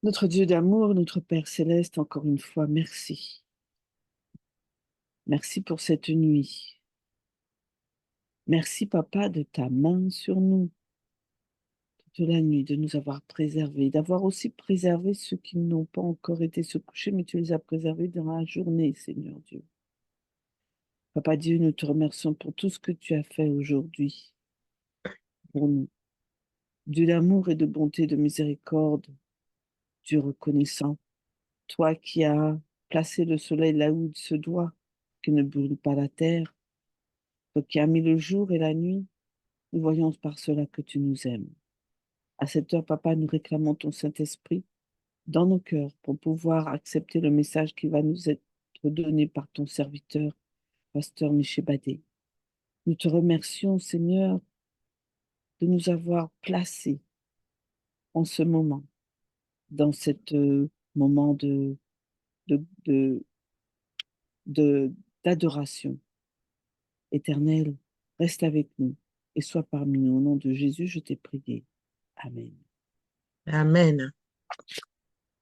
Notre Dieu d'amour, notre Père céleste, encore une fois, merci. Merci pour cette nuit. Merci, Papa, de ta main sur nous toute la nuit, de nous avoir préservés, d'avoir aussi préservé ceux qui n'ont pas encore été se coucher, mais tu les as préservés dans la journée, Seigneur Dieu. Papa Dieu, nous te remercions pour tout ce que tu as fait aujourd'hui pour nous. Dieu d'amour et de bonté, de miséricorde, Dieu reconnaissant, toi qui as placé le soleil là où il se doit, qui ne brûle pas la terre, toi qui as mis le jour et la nuit, nous voyons par cela que tu nous aimes. À cette heure, Papa, nous réclamons ton Saint-Esprit dans nos cœurs pour pouvoir accepter le message qui va nous être donné par ton serviteur, Pasteur Miché Badé. Nous te remercions, Seigneur, de nous avoir placés en ce moment, dans ce moment de, de, d'adoration éternelle. Reste avec nous et sois parmi nous. Au nom de Jésus, je t'ai prié. Amen. Amen.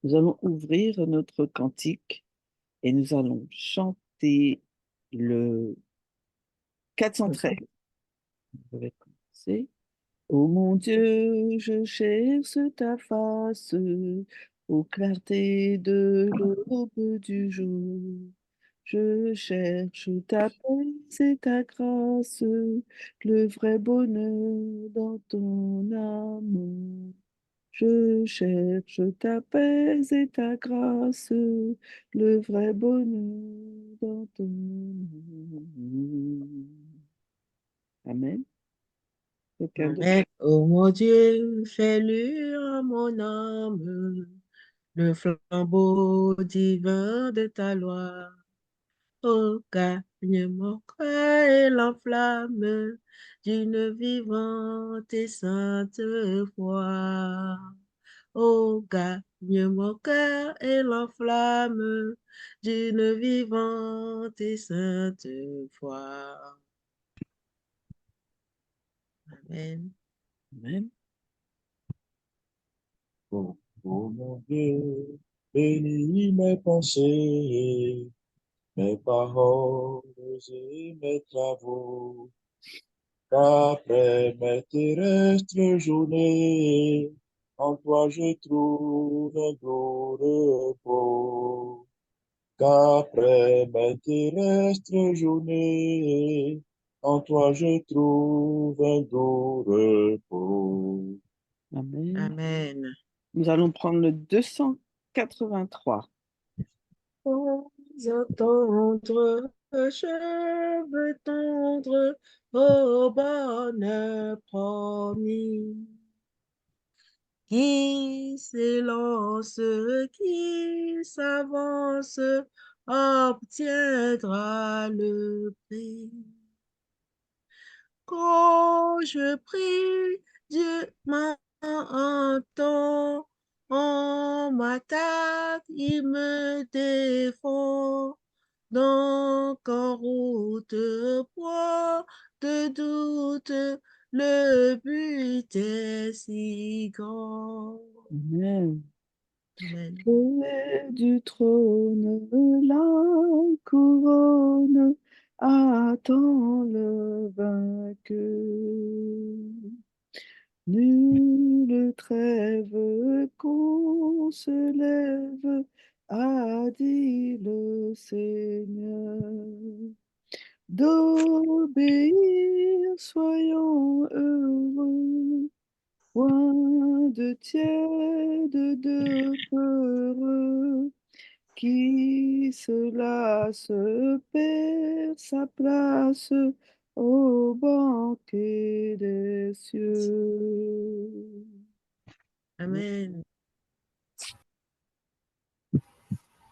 Nous allons ouvrir notre cantique et nous allons chanter le 413. Je vais commencer. Ô mon Dieu, je cherche ta face, aux clartés de l'aube du jour. Je cherche ta paix et ta grâce, le vrai bonheur dans ton amour. Je cherche ta paix et ta grâce, le vrai bonheur dans ton amour. Amen. Quelqu'un d'autre? Amen. Oh mon Dieu, fais luire en mon âme le flambeau divin de ta loi. Oh, gagne mon cœur et l'enflamme d'une vivante et sainte foi. Oh, gagne mon cœur et l'enflamme d'une vivante et sainte foi. Amen. Amen. Oh, oh mon Dieu, bénis mes pensées, mes paroles et mes travaux, qu'après mes terrestres journées, en toi je trouve un doux repos. Qu'après mes terrestres journées, en toi je trouve un doux repos. Amen. Amen. Nous allons prendre le 283. Sans entendre, je veux tendre au bonheur promis. Qui s'élance, qui s'avance, obtiendra le prix. Quand je prie, Dieu m'entend. On m'attaque, il me défend. Donc en route, point de doute, le but est si grand. Amen. Amen. Près du trône, la couronne attend le vainqueur. Nulle trêve qu'on se lève, a dit le Seigneur. D'obéir, soyons heureux, point de tiède, de peureux, qui se lasse perd sa place au banquet des cieux. Amen.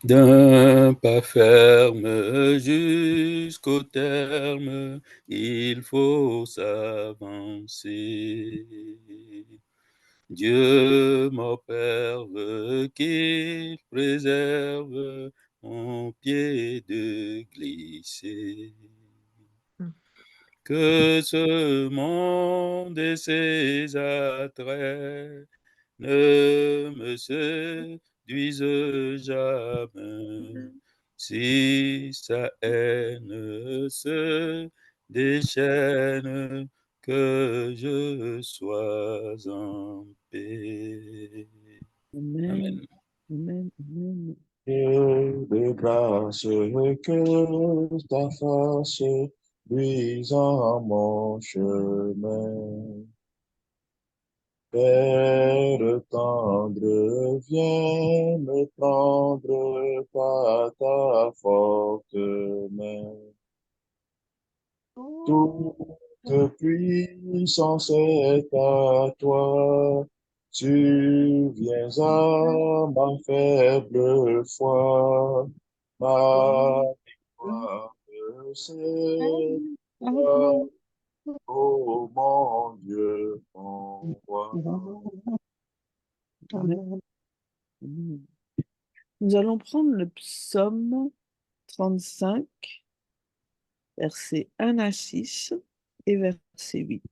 D'un pas ferme jusqu'au terme, il faut s'avancer. Dieu m'observe, qu'il préserve mon pied de glisser. Que ce monde et ses attraits ne me séduise jamais. Si sa haine se déchaîne, que je sois en paix. Amen. Amen. Amen. Amen. Dieu de grâce, que ta face luise en mon chemin. Père tendre, viens me prendre par ta forte main. Toute puissance est à toi. Tu viens à ma faible foi. Ma victoire, c'est toi, oh mon Dieu, mon roi. Amen. Amen. Nous allons prendre le psaume 35, versets 1 à 6 et verset 8.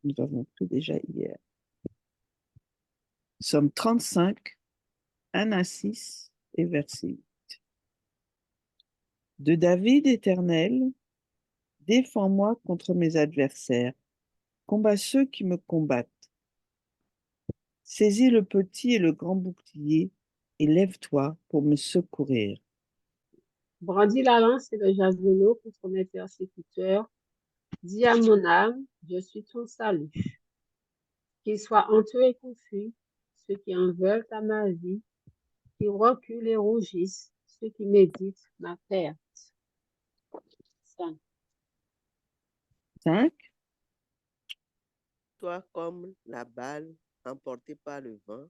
Nous avons pris déjà hier. Psaume 35, 1 à 6 et verset 8. De David éternel, défends-moi contre mes adversaires, combat ceux qui me combattent. Saisis le petit et le grand bouclier et lève-toi pour me secourir. Brandis la lance et le javelot contre mes persécuteurs. Dis à mon âme, je suis ton salut. Qu'ils soient honteux et confus, ceux qui en veulent à ma vie, qui reculent et rougissent, ceux qui méditent ma perte. 5. 5. Toi comme la balle emportée par le vent,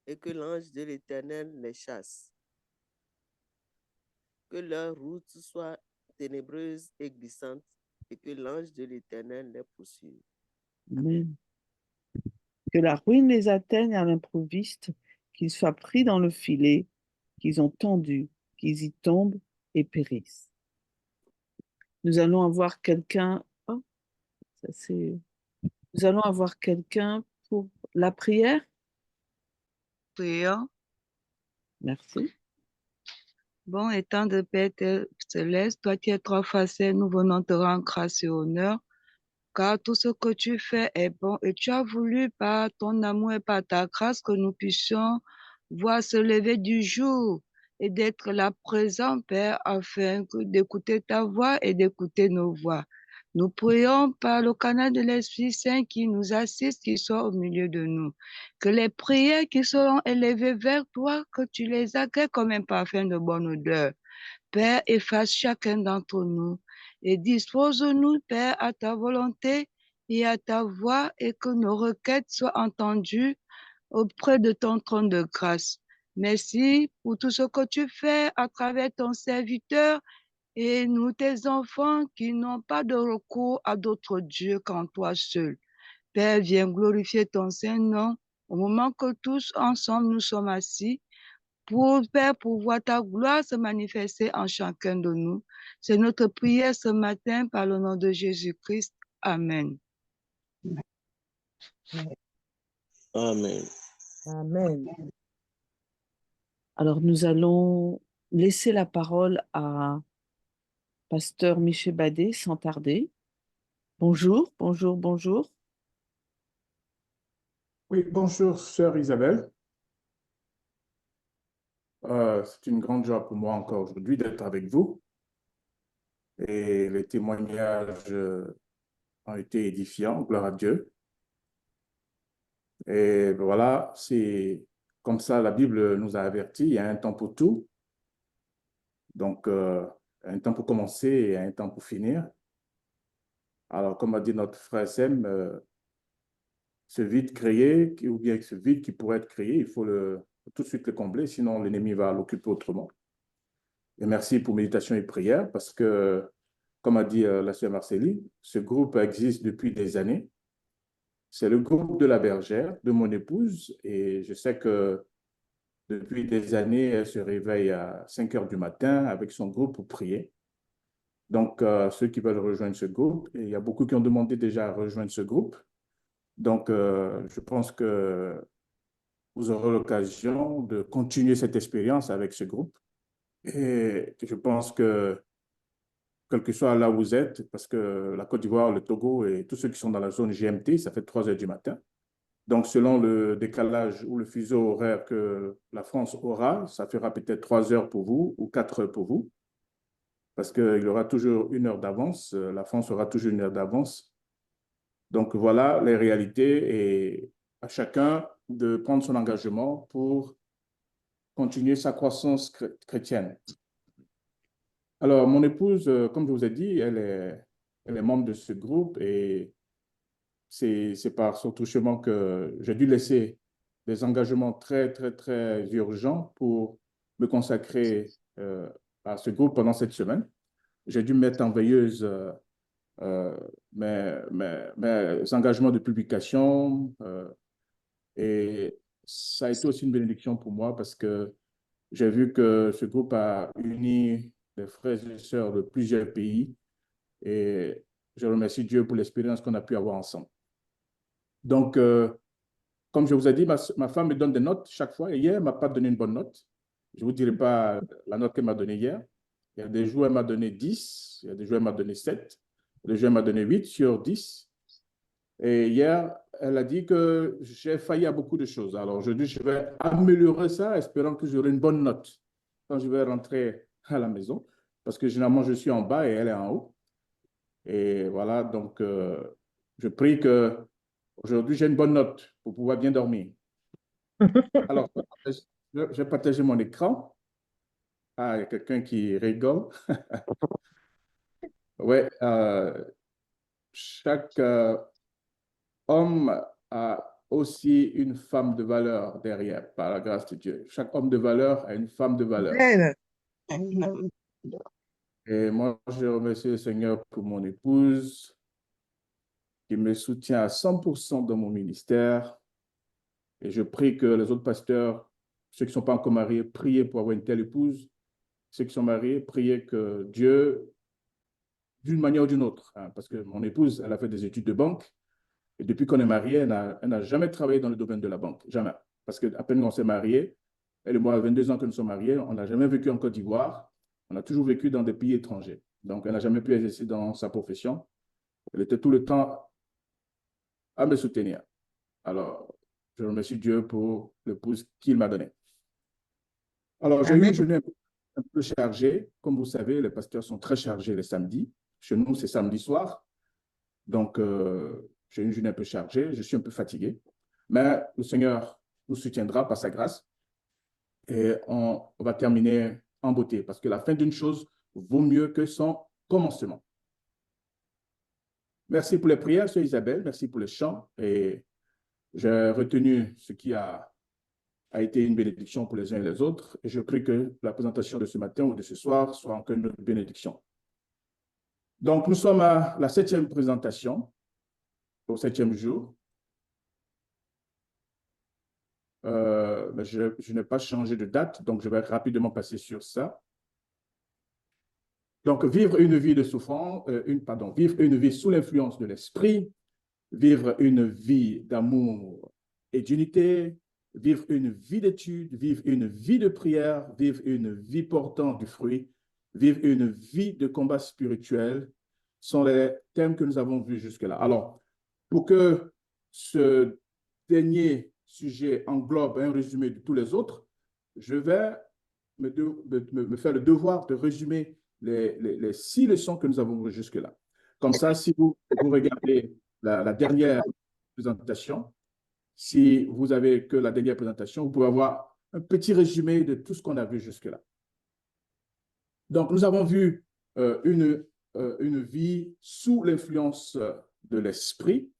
et que l'ange de l'Éternel les chasse. Que leur route soit ténébreuse et glissante, et que l'ange de l'Éternel les poursuive. Amen. Que la ruine les atteigne à l'improviste, qu'ils soient pris dans le filet, qu'ils ont tendu, qu'ils y tombent et périssent. Nous allons avoir quelqu'un. Oh, ça c'est. Nous allons avoir quelqu'un pour la prière. Prions. Merci. Bon, étant de Père céleste, toi qui es trois facets, nous venons te rendre grâce et honneur, car tout ce que tu fais est bon et tu as voulu par ton amour et par ta grâce que nous puissions voir se lever du jour et d'être là présent, Père, afin d'écouter ta voix et d'écouter nos voix. Nous prions par le canal de l'Esprit Saint qui nous assiste, qui soit au milieu de nous. Que les prières qui seront élevées vers toi, que tu les agrées comme un parfum de bonne odeur. Père, efface chacun d'entre nous et dispose-nous, Père, à ta volonté et à ta voix et que nos requêtes soient entendues auprès de ton trône de grâce. Merci pour tout ce que tu fais à travers ton serviteur et nous, tes enfants, qui n'ont pas de recours à d'autres dieux qu'en toi seul. Père, viens glorifier ton Saint-Nom au moment que tous ensemble nous sommes assis pour, Père, pour voir ta gloire se manifester en chacun de nous. C'est notre prière ce matin par le nom de Jésus-Christ. Amen. Amen. Amen. Alors nous allons laisser la parole à Pasteur Michel Badet sans tarder. Bonjour, bonjour, bonjour. Oui, bonjour, sœur Isabelle. C'est une grande joie pour moi encore aujourd'hui d'être avec vous. Et les témoignages ont été édifiants, gloire à Dieu. Et voilà, c'est comme ça, la Bible nous a avertis, il y a un temps pour tout. Donc, un temps pour commencer et un temps pour finir. Alors, comme a dit notre frère Sem, ce vide créé, ou bien ce vide qui pourrait être créé, il faut tout de suite le combler, sinon l'ennemi va l'occuper autrement. Et merci pour méditation et prière, parce que, comme a dit la sœur Marcéline, ce groupe existe depuis des années. C'est le groupe de la bergère, de mon épouse, et je sais que depuis des années, elle se réveille à 5 heures du matin avec son groupe pour prier. Donc, ceux qui veulent rejoindre ce groupe, et il y a beaucoup qui ont demandé déjà à rejoindre ce groupe. Donc, je pense que vous aurez l'occasion de continuer cette expérience avec ce groupe. Et je pense que, quel que soit là où vous êtes, parce que la Côte d'Ivoire, le Togo et tous ceux qui sont dans la zone GMT, ça fait 3 heures du matin. Donc, selon le décalage ou le fuseau horaire que la France aura, ça fera peut-être 3 heures pour vous ou 4 heures pour vous, parce qu'il y aura toujours 1 heure d'avance. La France aura toujours 1 heure d'avance. Donc, voilà les réalités et à chacun de prendre son engagement pour continuer sa croissance chrétienne. Alors, mon épouse, comme je vous ai dit, elle est membre de ce groupe et c'est par son touchement que j'ai dû laisser des engagements très, très, très urgents pour me consacrer à ce groupe pendant cette semaine. J'ai dû mettre en veilleuse mes engagements de publication et ça a été aussi une bénédiction pour moi parce que j'ai vu que ce groupe a uni des frères et sœurs de plusieurs pays et je remercie Dieu pour l'expérience qu'on a pu avoir ensemble. Donc, comme je vous ai dit, ma femme me donne des notes chaque fois et hier, elle ne m'a pas donné une bonne note. Je ne vous dirai pas la note qu'elle m'a donnée hier. Il y a des jours, elle m'a donné 10, il y a des jours, elle m'a donné 7, il y a des jours, elle m'a donné 8 sur 10. Et hier, elle a dit que j'ai failli à beaucoup de choses. Alors aujourd'hui, je vais améliorer ça, espérant que j'aurai une bonne note quand je vais rentrer à la maison, parce que généralement, je suis en bas et elle est en haut. Et voilà, donc je prie que aujourd'hui, j'ai une bonne note pour pouvoir bien dormir. Alors, je vais partager mon écran. Ah, il y a quelqu'un qui rigole. Ouais, chaque homme a aussi une femme de valeur derrière, par la grâce de Dieu. Chaque homme de valeur a une femme de valeur. Et moi, je remercie le Seigneur pour mon épouse qui me soutient à 100% dans mon ministère. Et je prie que les autres pasteurs, ceux qui ne sont pas encore mariés, priez pour avoir une telle épouse. Ceux qui sont mariés, priez que Dieu, d'une manière ou d'une autre, hein, parce que mon épouse, elle a fait des études de banque. Et depuis qu'on est mariés, elle n'a jamais travaillé dans le domaine de la banque. Jamais. Parce qu'à peine qu'on s'est mariés, elle et moi, à 22 ans que nous sommes mariés, on n'a jamais vécu en Côte d'Ivoire. On a toujours vécu dans des pays étrangers. Donc, elle n'a jamais pu exercer dans sa profession. Elle était tout le temps à me soutenir. Alors, je remercie Dieu pour l'épouse qu'il m'a donnée. Alors, j'ai eu une journée un peu chargée. Comme vous savez, les pasteurs sont très chargés les samedis. Chez nous, c'est samedi soir. Donc, j'ai une journée un peu chargée. Je suis un peu fatigué. Mais le Seigneur nous soutiendra par sa grâce. Et on va terminer en beauté. Parce que la fin d'une chose vaut mieux que son commencement. Merci pour les prières, Sœur Isabelle. Merci pour le chant. Et j'ai retenu ce qui a été une bénédiction pour les uns et les autres. Et je prie que la présentation de ce matin ou de ce soir soit encore une bénédiction. Donc, nous sommes à la 7e présentation, au 7e jour. Mais je n'ai pas changé de date, donc je vais rapidement passer sur ça. Donc, vivre une vie de souffrance, vivre une vie sous l'influence de l'esprit, vivre une vie d'amour et d'unité, vivre une vie d'étude, vivre une vie de prière, vivre une vie portant du fruit, vivre une vie de combat spirituel sont les thèmes que nous avons vus jusque-là. Alors, pour que ce dernier sujet englobe un résumé de tous les autres, je vais me faire le devoir de résumer les 6 leçons que nous avons vues jusque-là. Comme ça, si vous regardez la dernière présentation, si vous avez que la dernière présentation, vous pouvez avoir un petit résumé de tout ce qu'on a vu jusque-là. Donc, nous avons vu une vie sous l'influence de l'esprit,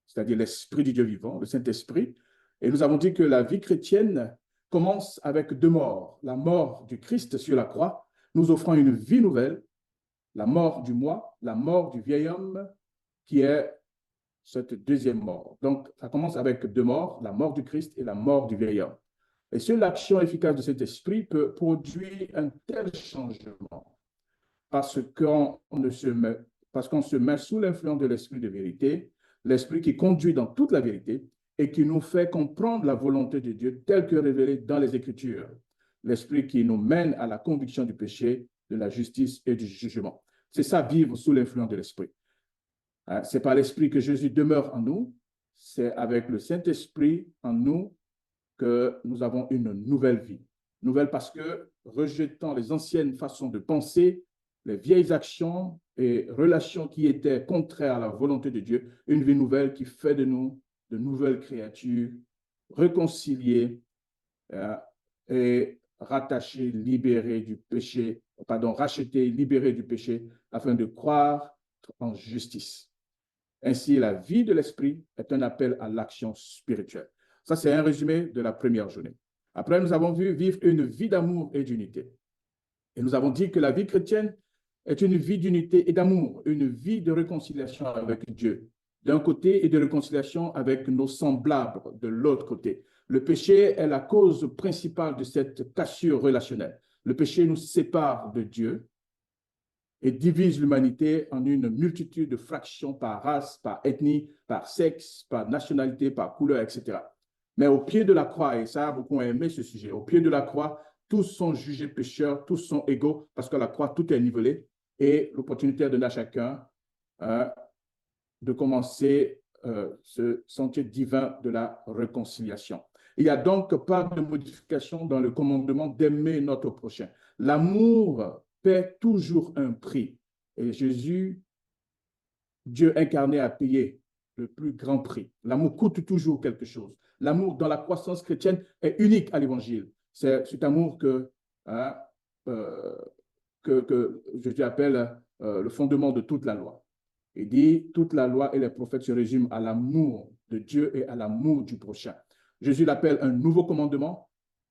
c'est-à-dire l'esprit du Dieu vivant, le Saint-Esprit. Et nous avons dit que la vie chrétienne commence avec 2 morts. La mort du Christ sur la croix, nous offrant une vie nouvelle, la mort du moi, la mort du vieil homme, qui est cette 2e mort. Donc, ça commence avec 2 morts, la mort du Christ et la mort du vieil homme. Et seule l'action efficace de cet esprit peut produire un tel changement parce qu'on se met sous l'influence de l'esprit de vérité, l'esprit qui conduit dans toute la vérité, et qui nous fait comprendre la volonté de Dieu telle que révélée dans les Écritures. L'Esprit qui nous mène à la conviction du péché, de la justice et du jugement. C'est ça, vivre sous l'influence de l'Esprit. C'est par l'Esprit que Jésus demeure en nous. C'est avec le Saint-Esprit en nous que nous avons une nouvelle vie. Nouvelle parce que, rejetant les anciennes façons de penser, les vieilles actions et relations qui étaient contraires à la volonté de Dieu, une vie nouvelle qui fait de nous de nouvelles créatures, réconciliées et rattachées, libérées du péché, rachetées, libérées du péché, afin de croire en justice. Ainsi, la vie de l'esprit est un appel à l'action spirituelle. Ça, c'est un résumé de la première journée. Après, nous avons vu vivre une vie d'amour et d'unité. Et nous avons dit que la vie chrétienne est une vie d'unité et d'amour, une vie de réconciliation avec Dieu, d'un côté, et de réconciliation avec nos semblables de l'autre côté. Le péché est la cause principale de cette cassure relationnelle. Le péché nous sépare de Dieu et divise l'humanité en une multitude de fractions par race, par ethnie, par sexe, par nationalité, par couleur, etc. Mais au pied de la croix, et ça, beaucoup ont aimé ce sujet, au pied de la croix, tous sont jugés pécheurs, tous sont égaux, parce qu'à la croix, tout est nivelé, et l'opportunité est donnée à chacun de commencer ce sentier divin de la réconciliation. Il n'y a donc pas de modification dans le commandement d'aimer notre prochain. L'amour paie toujours un prix. Et Jésus, Dieu incarné, a payé le plus grand prix. L'amour coûte toujours quelque chose. L'amour dans la croissance chrétienne est unique à l'Évangile. C'est cet amour que Jésus appelle le fondement de toute la loi. Il dit, toute la loi et les prophètes se résument à l'amour de Dieu et à l'amour du prochain. Jésus l'appelle un nouveau commandement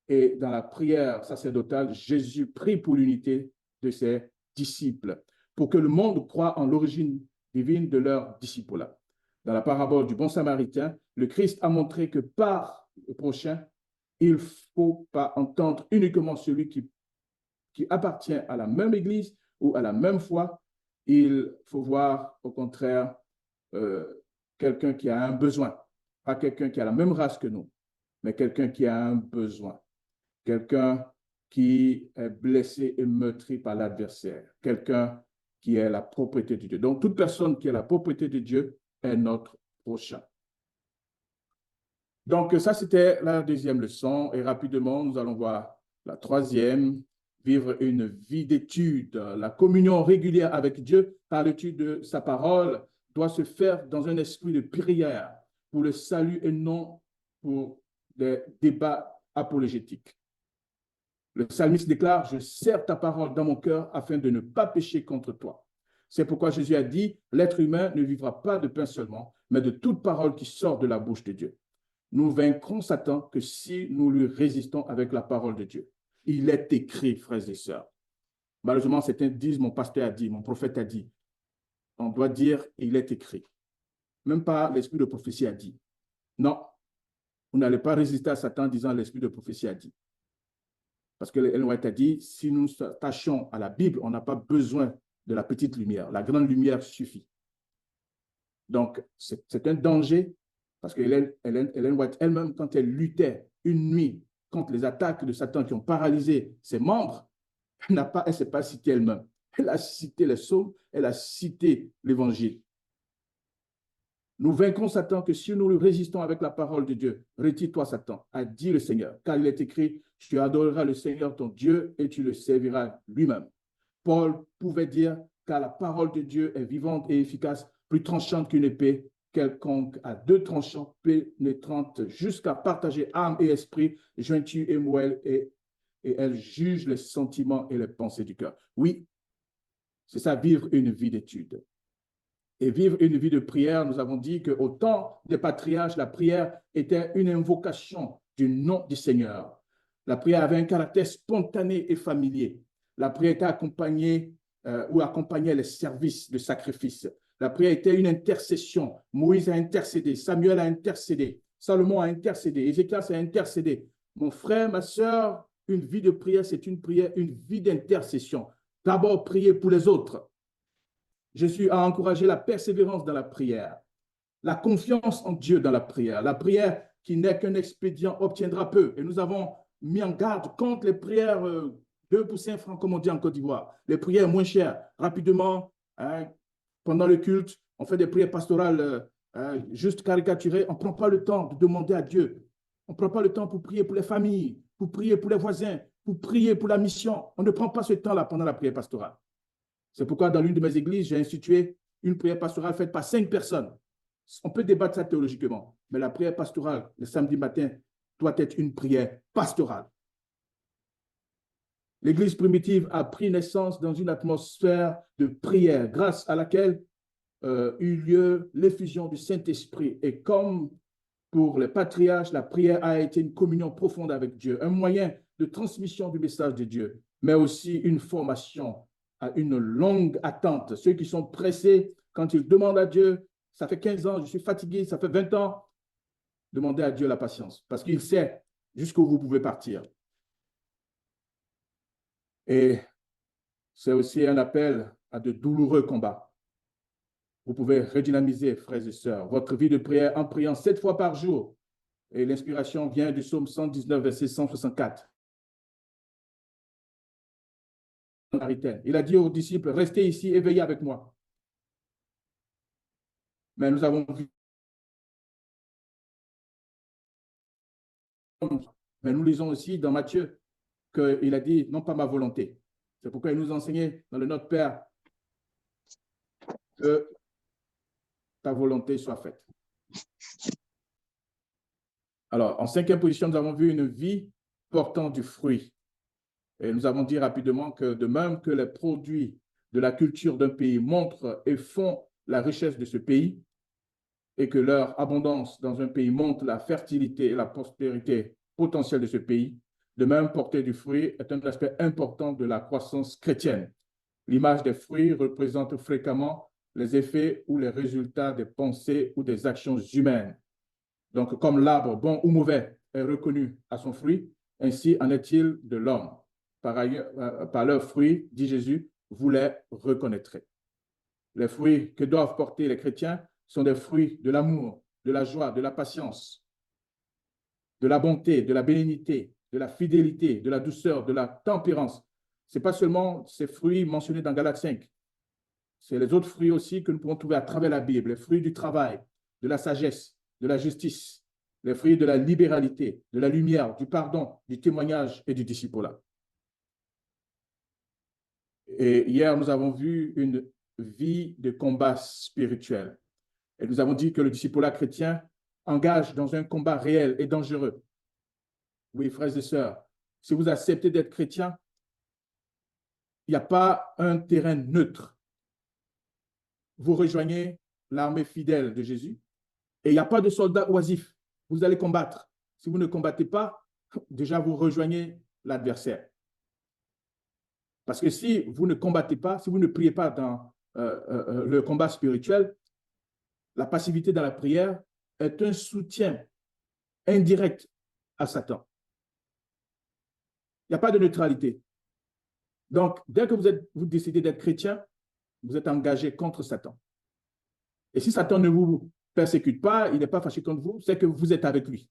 et dans la prière sacerdotale, Jésus prie pour l'unité de ses disciples, pour que le monde croie en l'origine divine de leur disciple. Dans la parabole du bon samaritain, le Christ a montré que par le prochain, il ne faut pas entendre uniquement celui qui appartient à la même Église ou à la même foi. Il faut voir au contraire quelqu'un qui a un besoin, pas quelqu'un qui a la même race que nous, mais quelqu'un qui a un besoin, quelqu'un qui est blessé et meurtri par l'adversaire, quelqu'un qui est la propriété de Dieu. Donc, toute personne qui est la propriété de Dieu est notre prochain. Donc, ça, c'était la deuxième leçon. Et rapidement, nous allons voir la troisième, vivre une vie d'étude. La communion régulière avec Dieu par l'étude de sa parole doit se faire dans un esprit de prière pour le salut et non pour des débats apologétiques. Le psalmiste déclare, « Je serre ta parole dans mon cœur afin de ne pas pécher contre toi. » C'est pourquoi Jésus a dit, « L'être humain ne vivra pas de pain seulement, mais de toute parole qui sort de la bouche de Dieu. » Nous vaincrons Satan que si nous lui résistons avec la parole de Dieu. Il est écrit, frères et sœurs. Malheureusement, certains disent, mon pasteur a dit, mon prophète a dit. On doit dire, il est écrit. Même pas l'esprit de prophétie a dit. Non, vous n'allez pas résister à Satan en disant l'esprit de prophétie a dit. Parce que Ellen White a dit, si nous nous attachons à la Bible, on n'a pas besoin de la petite lumière. La grande lumière suffit. Donc, c'est un danger parce que Ellen White elle-même, quand elle luttait une nuit contre les attaques de Satan qui ont paralysé ses membres, elle ne s'est pas citée elle-même. Elle a cité les psaumes, elle a cité l'Évangile. Nous vaincrons Satan que si nous lui résistons avec la parole de Dieu. Retire-toi, Satan, a dit le Seigneur, car il est écrit, tu adoreras le Seigneur ton Dieu et tu le serviras lui-même. Paul pouvait dire, car la parole de Dieu est vivante et efficace, plus tranchante qu'une épée quelconque à deux tranchants pénétrante jusqu'à partager âme et esprit, jointure et moelle, et elle juge les sentiments et les pensées du cœur. Oui, c'est ça, vivre une vie d'étude. Et vivre une vie de prière, nous avons dit qu'au temps des patriarches, la prière était une invocation du nom du Seigneur. La prière avait un caractère spontané et familier. La prière était accompagnée ou accompagnait les services de sacrifice. La prière était une intercession. Moïse a intercédé, Samuel a intercédé, Salomon a intercédé, Ézéchias a intercédé. Mon frère, ma soeur, une vie de prière, c'est une prière, une vie d'intercession. D'abord, prier pour les autres. Jésus a encouragé la persévérance dans la prière. La confiance en Dieu dans la prière. La prière qui n'est qu'un expédient obtiendra peu. Et nous avons mis en garde contre les prières 2 pour 5 francs, comme on dit en Côte d'Ivoire. Les prières moins chères, rapidement, hein, pendant le culte, on fait des prières pastorales juste caricaturées. On ne prend pas le temps de demander à Dieu. On ne prend pas le temps pour prier pour les familles, pour prier pour les voisins, pour prier pour la mission. On ne prend pas ce temps-là pendant la prière pastorale. C'est pourquoi dans l'une de mes églises, j'ai institué une prière pastorale faite par 5 personnes. On peut débattre ça théologiquement, mais la prière pastorale, le samedi matin, doit être une prière pastorale. L'Église primitive a pris naissance dans une atmosphère de prière, grâce à laquelle eut lieu l'effusion du Saint-Esprit. Et comme pour les patriarches, la prière a été une communion profonde avec Dieu, un moyen de transmission du message de Dieu, mais aussi une formation à une longue attente. Ceux qui sont pressés, quand ils demandent à Dieu, ça fait 15 ans, je suis fatigué, ça fait 20 ans, demandez à Dieu la patience, parce qu'il sait jusqu'où vous pouvez partir. Et c'est aussi un appel à de douloureux combats. Vous pouvez redynamiser, frères et sœurs, votre vie de prière en priant 7 fois par jour. Et l'inspiration vient du psaume 119, verset 164. Il a dit aux disciples, restez ici, éveillez avec moi. Mais nous avons vu, mais nous lisons aussi dans Matthieu qu'il a dit, non pas ma volonté. C'est pourquoi il nous enseignait dans le Notre Père que ta volonté soit faite. Alors, en 5e position, nous avons vu une vie portant du fruit. Et nous avons dit rapidement que de même que les produits de la culture d'un pays montrent et font la richesse de ce pays, et que leur abondance dans un pays montre la fertilité et la prospérité potentielle de ce pays, de même porter du fruit est un aspect important de la croissance chrétienne. L'image des fruits représente fréquemment les effets ou les résultats des pensées ou des actions humaines. Donc, comme l'arbre, bon ou mauvais, est reconnu à son fruit, ainsi en est-il de l'homme. Par ailleurs, par leurs fruits, dit Jésus, vous les reconnaîtrez. Les fruits que doivent porter les chrétiens sont des fruits de l'amour, de la joie, de la patience, de la bonté, de la bénignité, de la fidélité, de la douceur, de la tempérance. Ce n'est pas seulement ces fruits mentionnés dans Galates 5. C'est les autres fruits aussi que nous pouvons trouver à travers la Bible, les fruits du travail, de la sagesse, de la justice, les fruits de la libéralité, de la lumière, du pardon, du témoignage et du discipulat. Et hier, nous avons vu une vie de combat spirituel. Et nous avons dit que le discipulat chrétien engage dans un combat réel et dangereux. Oui, frères et sœurs, si vous acceptez d'être chrétien, il n'y a pas un terrain neutre. Vous rejoignez l'armée fidèle de Jésus et il n'y a pas de soldats oisifs. Vous allez combattre. Si vous ne combattez pas, déjà vous rejoignez l'adversaire. Parce que si vous ne combattez pas, si vous ne priez pas dans le combat spirituel, la passivité dans la prière est un soutien indirect à Satan. Il n'y a pas de neutralité. Donc, dès que vous décidez d'être chrétien, vous êtes engagé contre Satan. Et si Satan ne vous persécute pas, il n'est pas fâché contre vous, c'est que vous êtes avec lui.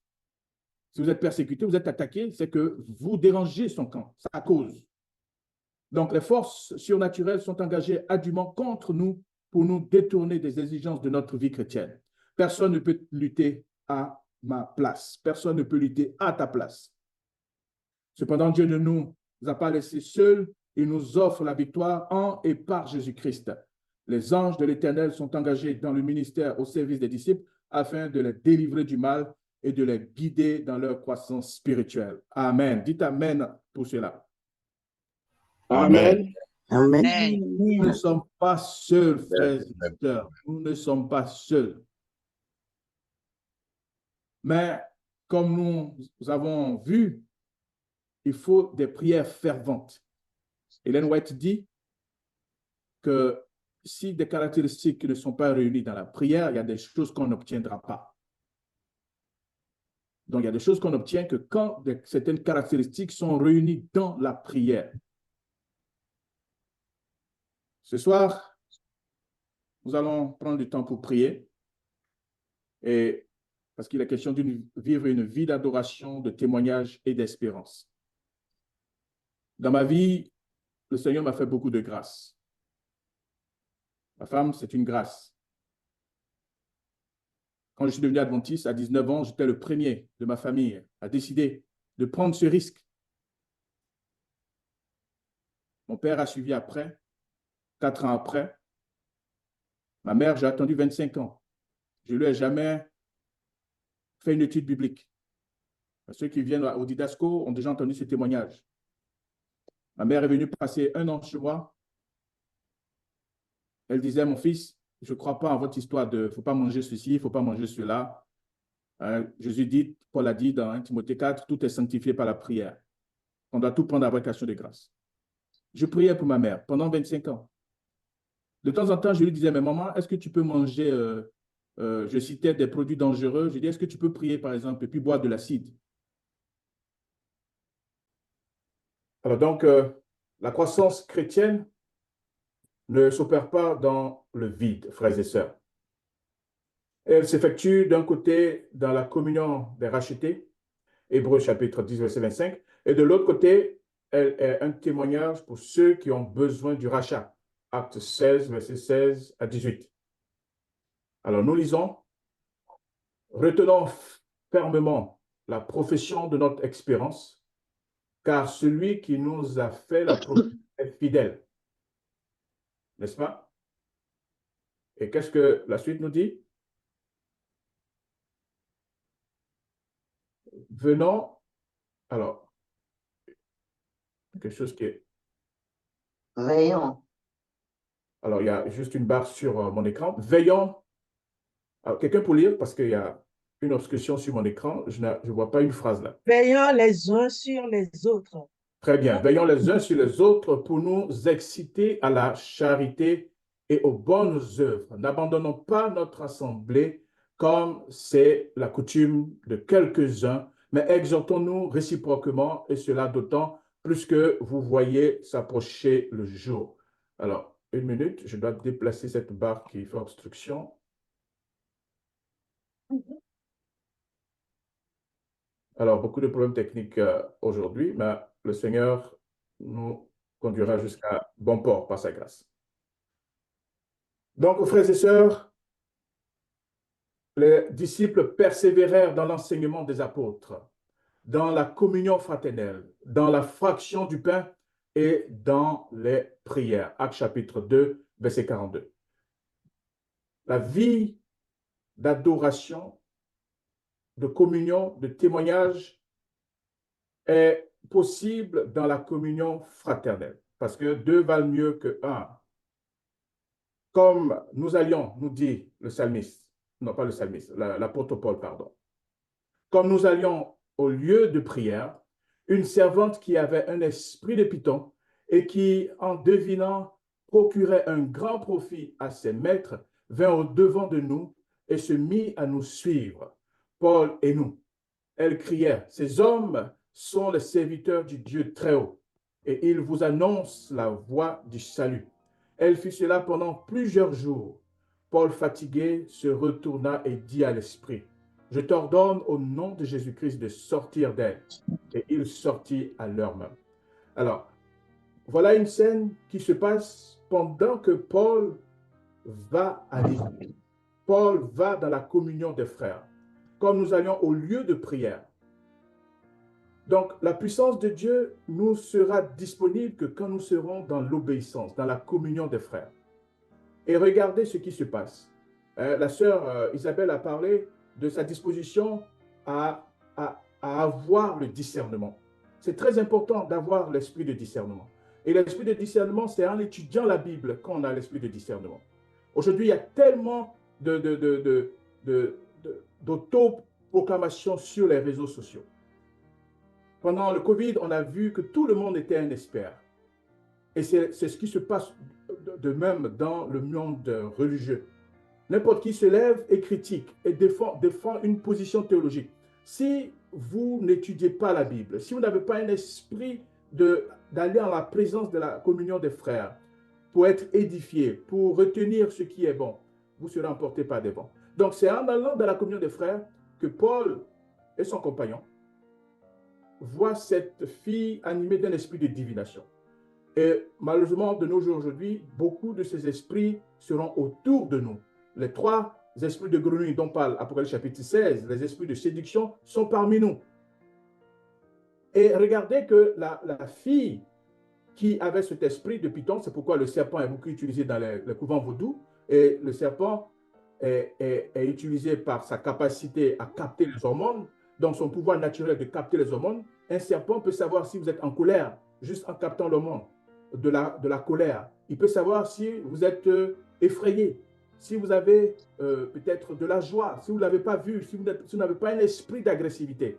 Si vous êtes persécuté, vous êtes attaqué, c'est que vous dérangez son camp, sa cause. Donc, les forces surnaturelles sont engagées adûment contre nous pour nous détourner des exigences de notre vie chrétienne. Personne ne peut lutter à ma place. Personne ne peut lutter à ta place. Cependant, Dieu ne nous a pas laissés seuls. Il nous offre la victoire en et par Jésus-Christ. Les anges de l'Éternel sont engagés dans le ministère au service des disciples afin de les délivrer du mal et de les guider dans leur croissance spirituelle. Amen. Dites Amen pour cela. Amen. Amen. Nous ne sommes pas seuls, frères et sœurs. Nous ne sommes pas seuls. Mais comme nous avons vu, il faut des prières ferventes. Ellen White dit que si des caractéristiques ne sont pas réunies dans la prière, il y a des choses qu'on n'obtiendra pas. Donc, il y a des choses qu'on obtient que quand certaines caractéristiques sont réunies dans la prière. Ce soir, nous allons prendre du temps pour prier. Et parce qu'il est question de vivre une vie d'adoration, de témoignage et d'espérance. Dans ma vie, le Seigneur m'a fait beaucoup de grâce. Ma femme, c'est une grâce. Quand je suis devenu adventiste, à 19 ans, j'étais le premier de ma famille à décider de prendre ce risque. Mon père a suivi après, 4 ans après. Ma mère, j'ai attendu 25 ans. Je ne lui ai jamais fait une étude biblique. Ceux qui viennent au Didasco ont déjà entendu ce témoignage. Ma mère est venue passer 1 an chez moi. Elle disait, mon fils, je ne crois pas en votre histoire de « il ne faut pas manger ceci, il ne faut pas manger cela ». Jésus dit, Paul a dit dans 1 Timothée 4, tout est sanctifié par la prière. On doit tout prendre avec action de grâce. Je priais pour ma mère pendant 25 ans. De temps en temps, je lui disais, mais maman, est-ce que tu peux manger, je citais des produits dangereux, je dis, est-ce que tu peux prier par exemple et puis boire de l'acide? Alors donc, la croissance chrétienne ne s'opère pas dans le vide, frères et sœurs. Elle s'effectue d'un côté dans la communion des rachetés, Hébreux chapitre 10, verset 25, et de l'autre côté, elle est un témoignage pour ceux qui ont besoin du rachat, Acte 16, verset 16 à 18. Alors nous lisons, retenons fermement la profession de notre expérience, car celui qui nous a fait la promesse est fidèle. N'est-ce pas? Et qu'est-ce que la suite nous dit? Venons, alors, quelque chose qui est... Veillons. Alors, il y a juste une barre sur mon écran. Veillons. Alors, quelqu'un pour lire, parce qu'il y a une obstruction sur mon écran. Je ne vois pas une phrase là. Veillons les uns sur les autres. Très bien. Veillons les uns sur les autres pour nous exciter à la charité et aux bonnes œuvres. N'abandonnons pas notre assemblée comme c'est la coutume de quelques-uns, mais exhortons-nous réciproquement, et cela d'autant plus que vous voyez s'approcher le jour. Alors, 1 minute, je dois déplacer cette barre qui fait obstruction. Alors, beaucoup de problèmes techniques aujourd'hui, mais le Seigneur nous conduira jusqu'à bon port par sa grâce. Donc, frères et sœurs, les disciples persévérèrent dans l'enseignement des apôtres, dans la communion fraternelle, dans la fraction du pain et dans les prières. Actes chapitre 2, verset 42. La vie d'adoration, de communion, de témoignage est possible dans la communion fraternelle, parce que 2 valent mieux que 1. Comme nous allions, nous dit le psalmiste, non pas le psalmiste, l'apôtre Paul, pardon. Comme nous allions au lieu de prière, une servante qui avait un esprit de python et qui, en devinant, procurait un grand profit à ses maîtres, vint au-devant de nous et se mit à nous suivre, Paul et nous. Elle criait, « Ces hommes sont les serviteurs du Dieu très haut, et ils vous annoncent la voie du salut. » Elle fit cela pendant plusieurs jours. Paul, fatigué, se retourna et dit à l'esprit, « Je t'ordonne au nom de Jésus-Christ de sortir d'elle. » Et il sortit à l'heure même. Alors, voilà une scène qui se passe pendant que Paul va à l'église. Paul va dans la communion des frères, comme nous allions au lieu de prière. Donc, la puissance de Dieu nous sera disponible que quand nous serons dans l'obéissance, dans la communion des frères. Et regardez ce qui se passe. La sœur Isabelle a parlé de sa disposition à avoir le discernement. C'est très important d'avoir l'esprit de discernement. Et l'esprit de discernement, c'est en étudiant la Bible qu'on a l'esprit de discernement. Aujourd'hui, il y a tellement d'autoproclamation sur les réseaux sociaux. Pendant le Covid, on a vu que tout le monde était un expert. Et c'est ce qui se passe de même dans le monde religieux. N'importe qui se lève et critique et défend une position théologique. Si vous n'étudiez pas la Bible, si vous n'avez pas un esprit d'aller en la présence de la communion des frères pour être édifié, pour retenir ce qui est bon, vous serez emporté par des vents. Donc, c'est en allant dans la communion des frères que Paul et son compagnon voient cette fille animée d'un esprit de divination. Et malheureusement, de nos jours aujourd'hui, beaucoup de ces esprits seront autour de nous. Les 3 esprits de grenouille dont parle Apocalypse chapitre 16, les esprits de séduction, sont parmi nous. Et regardez que la fille qui avait cet esprit de python, c'est pourquoi le serpent est beaucoup utilisé dans les couvents vaudous, et le serpent est utilisé par sa capacité à capter les hormones, donc son pouvoir naturel de capter les hormones. Un serpent peut savoir si vous êtes en colère, juste en captant l'hormone de la colère. Il peut savoir si vous êtes effrayé, si vous avez peut-être de la joie, si vous ne l'avez pas vu, si vous n'avez pas un esprit d'agressivité.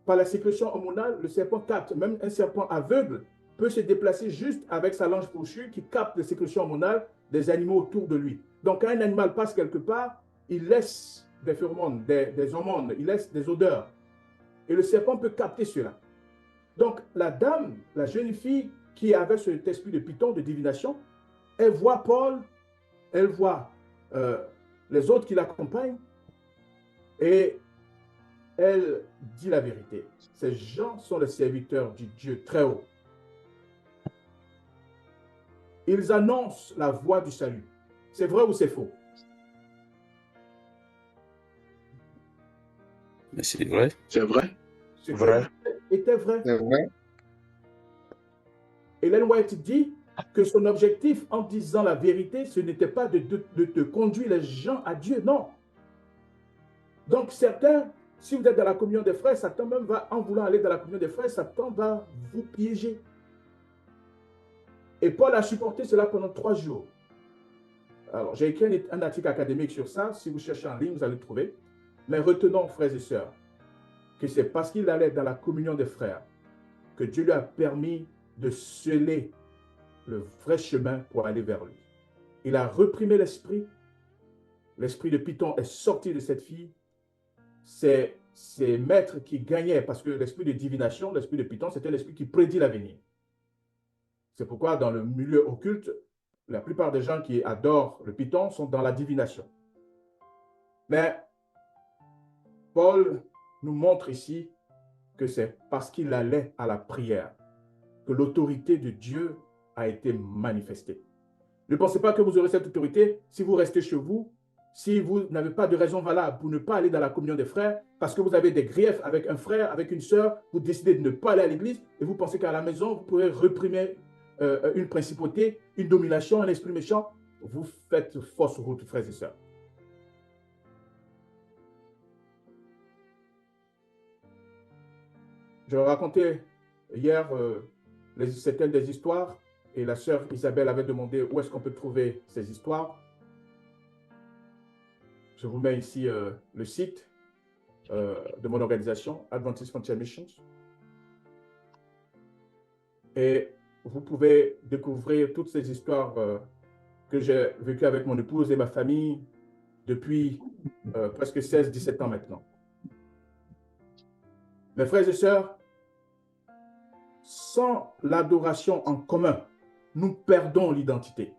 Par la sécrétion hormonale, le serpent capte. Même un serpent aveugle peut se déplacer juste avec sa langue fourchue qui capte les sécrétions hormonales des animaux autour de lui. Donc, quand un animal passe quelque part, il laisse des phéromones, des hormones, il laisse des odeurs. Et le serpent peut capter cela. Donc, la dame, la jeune fille qui avait cet esprit de python, de divination, elle voit Paul, elle voit les autres qui l'accompagnent et elle dit la vérité. Ces gens sont les serviteurs du Dieu très haut. Ils annoncent la voie du salut. C'est vrai ou c'est faux? Mais c'est vrai. C'est vrai. Ce Vrai. était vrai. C'est vrai. Ellen White dit que son objectif en disant la vérité, ce n'était pas de te conduire les gens à Dieu, non. Donc certains, si vous êtes dans la communion des frères, Satan même va, en voulant aller dans la communion des frères, Satan va vous piéger. Et Paul a supporté cela pendant 3 jours. Alors, j'ai écrit un article académique sur ça. Si vous cherchez en ligne, vous allez le trouver. Mais retenons, frères et sœurs, que c'est parce qu'il allait dans la communion des frères que Dieu lui a permis de sceller le vrai chemin pour aller vers lui. Il a reprimé l'esprit. L'esprit de Python est sorti de cette fille. C'est maîtres qui gagnaient parce que l'esprit de divination, l'esprit de Python, c'était l'esprit qui prédit l'avenir. C'est pourquoi dans le milieu occulte, la plupart des gens qui adorent le Python sont dans la divination. Mais Paul nous montre ici que c'est parce qu'il allait à la prière que l'autorité de Dieu a été manifestée. Ne pensez pas que vous aurez cette autorité si vous restez chez vous, si vous n'avez pas de raison valable pour ne pas aller dans la communion des frères, parce que vous avez des griefs avec un frère, avec une sœur, vous décidez de ne pas aller à l'église et vous pensez qu'à la maison, vous pourrez réprimer une principauté, une domination, un esprit méchant. Vous faites fausse route, frères et sœurs. Je racontais hier certaines des histoires et la sœur Isabelle avait demandé où est-ce qu'on peut trouver ces histoires. Je vous mets ici le site de mon organisation, Adventist Frontier Missions. Et vous pouvez découvrir toutes ces histoires que j'ai vécues avec mon épouse et ma famille depuis presque 16-17 ans maintenant. Mes frères et sœurs, sans l'adoration en commun, nous perdons l'identité.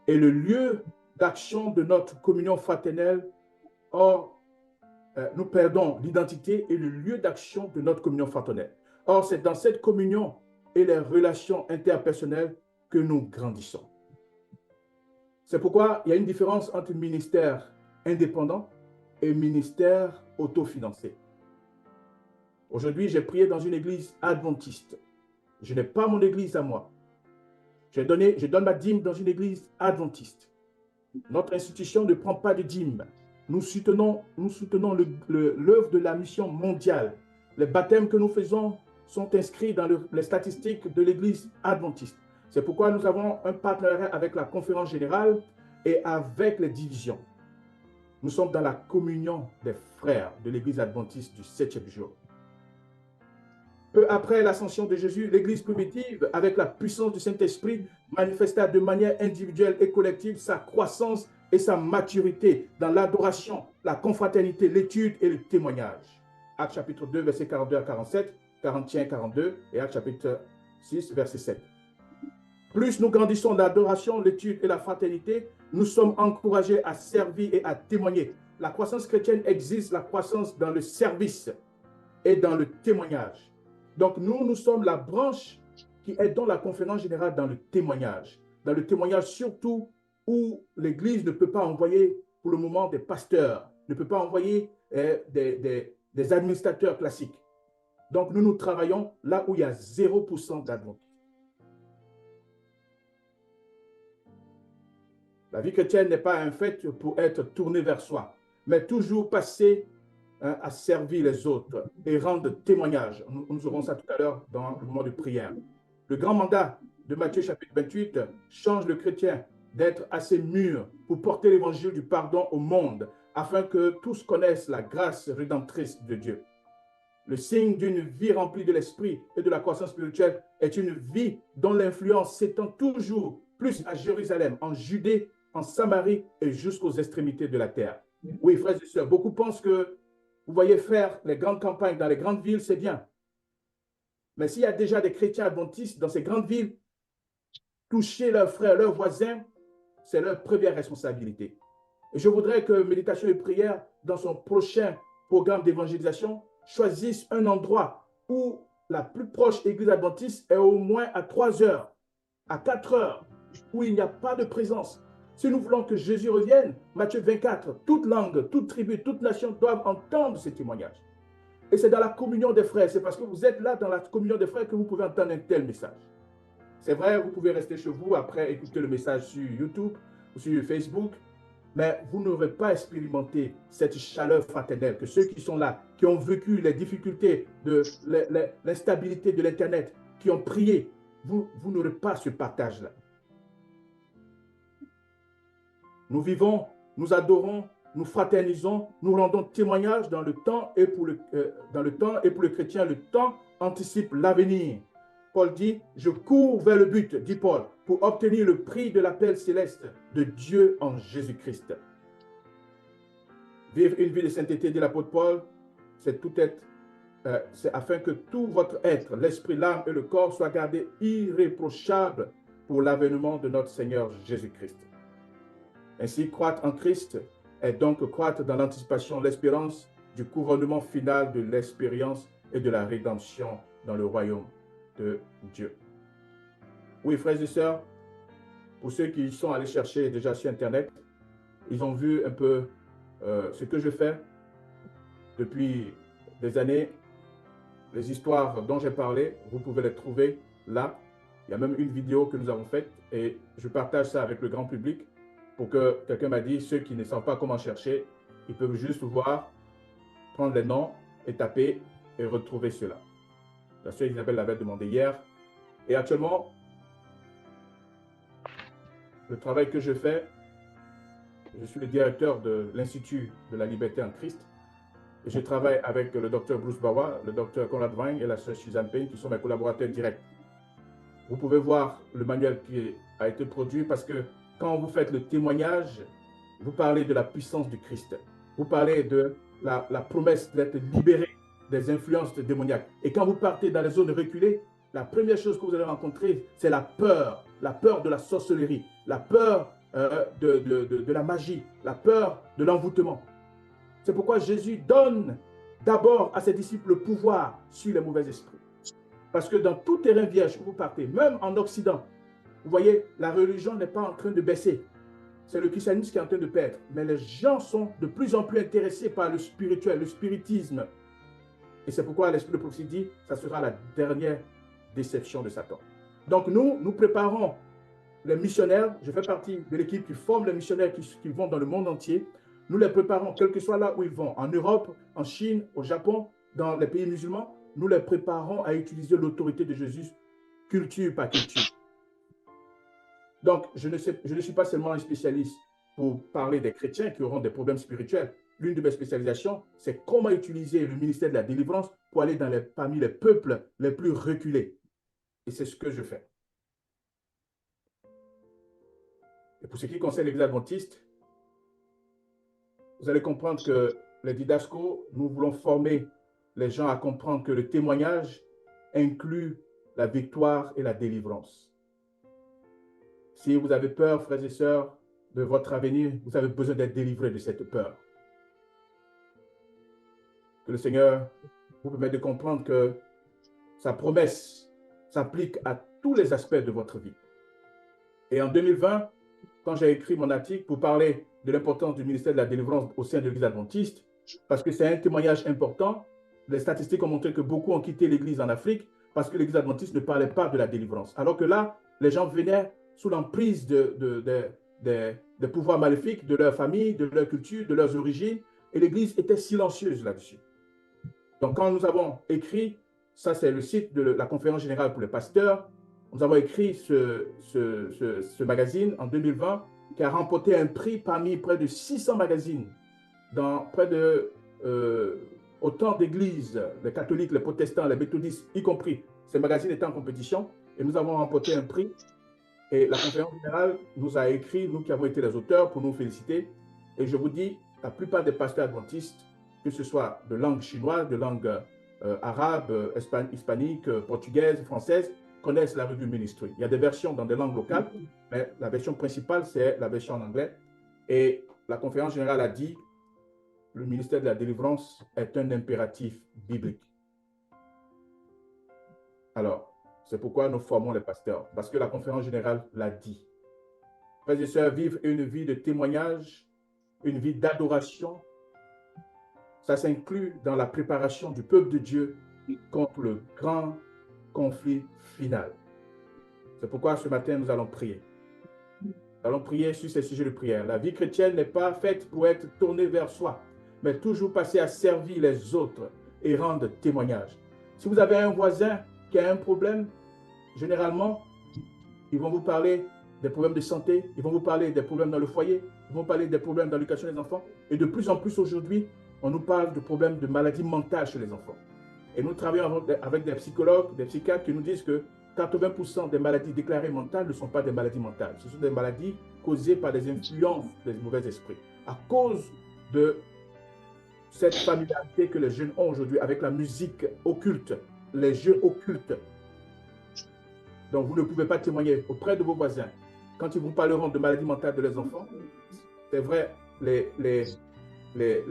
Et le lieu d'action de notre communion fraternelle, nous perdons l'identité et le lieu d'action de notre communion fraternelle. Or, c'est dans cette communion et les relations interpersonnelles que nous grandissons. C'est pourquoi il y a une différence entre ministère indépendant et ministère autofinancé. Aujourd'hui, j'ai prié dans une église adventiste. Je n'ai pas mon église à moi. Je donne ma dîme dans une église adventiste. Notre institution ne prend pas de dîme. Nous soutenons l'œuvre de la mission mondiale. Les baptêmes que nous faisons sont inscrits dans les statistiques de l'église adventiste. C'est pourquoi nous avons un partenariat avec la conférence générale et avec les divisions. Nous sommes dans la communion des frères de l'église adventiste du 7e jour. Peu après l'ascension de Jésus, l'église primitive, avec la puissance du Saint-Esprit, manifesta de manière individuelle et collective sa croissance et sa maturité dans l'adoration, la confraternité, l'étude et le témoignage. Actes chapitre 2, versets 42 à 47, 41 à 42 et Actes chapitre 6, verset 7. Plus nous grandissons dans l'adoration, l'étude et la fraternité, nous sommes encouragés à servir et à témoigner. La croissance chrétienne existe, la croissance dans le service et dans le témoignage. Donc nous sommes la branche qui est dans la conférence générale dans le témoignage. Dans le témoignage surtout où l'Église ne peut pas envoyer pour le moment des pasteurs, ne peut pas envoyer des administrateurs classiques. Donc nous travaillons là où il y a 0% d'adventistes. La vie chrétienne n'est pas un fait pour être tournée vers soi, mais toujours passer à servir les autres et rendre témoignage. Nous aurons ça tout à l'heure dans le moment de prière. Le grand mandat de Matthieu chapitre 28 change le chrétien d'être assez mûr pour porter l'évangile du pardon au monde, afin que tous connaissent la grâce rédemptrice de Dieu. Le signe d'une vie remplie de l'esprit et de la croissance spirituelle est une vie dont l'influence s'étend toujours plus à Jérusalem, en Judée, en Samarie et jusqu'aux extrémités de la terre. Oui, frères et sœurs, beaucoup pensent que vous voyez faire les grandes campagnes dans les grandes villes, c'est bien. Mais s'il y a déjà des chrétiens adventistes dans ces grandes villes, toucher leurs frères, leurs voisins, c'est leur première responsabilité. Et je voudrais que Méditation et Prière, dans son prochain programme d'évangélisation, choisisse un endroit où la plus proche église adventiste est au moins à 3 heures, à 4 heures, où il n'y a pas de présence. Si nous voulons que Jésus revienne, Matthieu 24, toute langue, toute tribu, toute nation doivent entendre ce témoignage. Et c'est dans la communion des frères, c'est parce que vous êtes là dans la communion des frères que vous pouvez entendre un tel message. C'est vrai, vous pouvez rester chez vous après écouter le message sur YouTube ou sur Facebook, mais vous n'aurez pas expérimenté cette chaleur fraternelle que ceux qui sont là, qui ont vécu les difficultés de l'instabilité de l'Internet, qui ont prié, vous n'aurez pas ce partage-là. Nous vivons, nous adorons, nous fraternisons, nous rendons témoignage dans le temps et pour le chrétien, le temps anticipe l'avenir. Paul dit, je cours vers le but, dit Paul, pour obtenir le prix de l'appel céleste de Dieu en Jésus-Christ. Vivre une vie de sainteté, dit l'apôtre Paul, c'est afin que tout votre être, l'esprit, l'âme et le corps soient gardés irréprochables pour l'avènement de notre Seigneur Jésus-Christ. Ainsi, croître en Christ est donc croître dans l'anticipation, l'espérance du couronnement final de l'expérience et de la rédemption dans le royaume de Dieu. Oui, frères et sœurs, pour ceux qui sont allés chercher déjà sur Internet, ils ont vu un peu ce que je fais depuis des années. Les histoires dont j'ai parlé, vous pouvez les trouver là. Il y a même une vidéo que nous avons faite et je partage ça avec le grand public pour que quelqu'un m'a dit, ceux qui ne savent pas comment chercher, ils peuvent juste voir, prendre les noms et taper et retrouver cela. La sœur Isabelle l'avait demandé hier. Et actuellement, le travail que je fais, je suis le directeur de l'Institut de la liberté en Christ. Et je travaille avec le docteur Bruce Bawa, le docteur Conrad Wang et la sœur Suzanne Payne, qui sont mes collaborateurs directs. Vous pouvez voir le manuel qui a été produit parce que quand vous faites le témoignage, vous parlez de la puissance du Christ. Vous parlez de la promesse d'être libéré des influences démoniaques. Et quand vous partez dans les zones reculées, la première chose que vous allez rencontrer, c'est la peur de la sorcellerie, la peur de la magie, la peur de l'envoûtement. C'est pourquoi Jésus donne d'abord à ses disciples le pouvoir sur les mauvais esprits. Parce que dans tout terrain vierge où vous partez, même en Occident, vous voyez, la religion n'est pas en train de baisser. C'est le christianisme qui est en train de perdre. Mais les gens sont de plus en plus intéressés par le spirituel, le spiritisme. Et c'est pourquoi l'esprit de prophétie dit, ça sera la dernière déception de Satan. Donc nous préparons les missionnaires. Je fais partie de l'équipe qui forme les missionnaires qui vont dans le monde entier. Nous les préparons, quel que soit là où ils vont, en Europe, en Chine, au Japon, dans les pays musulmans. Nous les préparons à utiliser l'autorité de Jésus, culture par culture. Donc, je ne suis pas seulement un spécialiste pour parler des chrétiens qui auront des problèmes spirituels. L'une de mes spécialisations, c'est comment utiliser le ministère de la délivrance pour aller parmi les peuples les plus reculés. Et c'est ce que je fais. Et pour ce qui concerne l'Église adventiste, vous allez comprendre que les didascos, nous voulons former les gens à comprendre que le témoignage inclut la victoire et la délivrance. Si vous avez peur, frères et sœurs, de votre avenir, vous avez besoin d'être délivrés de cette peur. Que le Seigneur vous permette de comprendre que sa promesse s'applique à tous les aspects de votre vie. Et en 2020, quand j'ai écrit mon article pour parler de l'importance du ministère de la délivrance au sein de l'Église adventiste, parce que c'est un témoignage important, les statistiques ont montré que beaucoup ont quitté l'Église en Afrique parce que l'Église adventiste ne parlait pas de la délivrance. Alors que là, les gens venaient sous l'emprise des pouvoirs maléfiques de leur famille, de leur culture, de leurs origines, et l'Église était silencieuse là-dessus. Donc, quand nous avons écrit, ça c'est le site de la Conférence générale pour les pasteurs, nous avons écrit ce magazine en 2020 qui a remporté un prix parmi près de 600 magazines dans près de autant d'églises, les catholiques, les protestants, les méthodistes, y compris. Ces magazines étaient en compétition et nous avons remporté un prix. Et la Conférence générale nous a écrit, nous qui avons été les auteurs, pour nous féliciter. Et je vous dis, la plupart des pasteurs adventistes, que ce soit de langue chinoise, de langue arabe, hispanique, portugaise, française, connaissent la revue Ministry. Il y a des versions dans des langues locales, mais la version principale, c'est la version en anglais. Et la Conférence générale a dit, le ministère de la délivrance est un impératif biblique. Alors, c'est pourquoi nous formons les pasteurs, parce que la Conférence générale l'a dit. Frères et sœurs, vivre une vie de témoignage, une vie d'adoration, ça s'inclut dans la préparation du peuple de Dieu contre le grand conflit final. C'est pourquoi ce matin, nous allons prier. Nous allons prier sur ces sujets de prière. La vie chrétienne n'est pas faite pour être tournée vers soi, mais toujours passer à servir les autres et rendre témoignage. Si vous avez un voisin qui a un problème, généralement, ils vont vous parler des problèmes de santé, ils vont vous parler des problèmes dans le foyer, ils vont vous parler des problèmes dans l'éducation des enfants. Et de plus en plus aujourd'hui, on nous parle de problèmes de maladies mentales chez les enfants. Et nous travaillons avec des psychologues, des psychiatres qui nous disent que 80% des maladies déclarées mentales ne sont pas des maladies mentales. Ce sont des maladies causées par des influences des mauvais esprits. À cause de cette familiarité que les jeunes ont aujourd'hui avec la musique occulte, les jeux occultes. Donc, vous ne pouvez pas témoigner auprès de vos voisins. Quand ils vous parleront de maladies mentales de leurs enfants, c'est vrai, les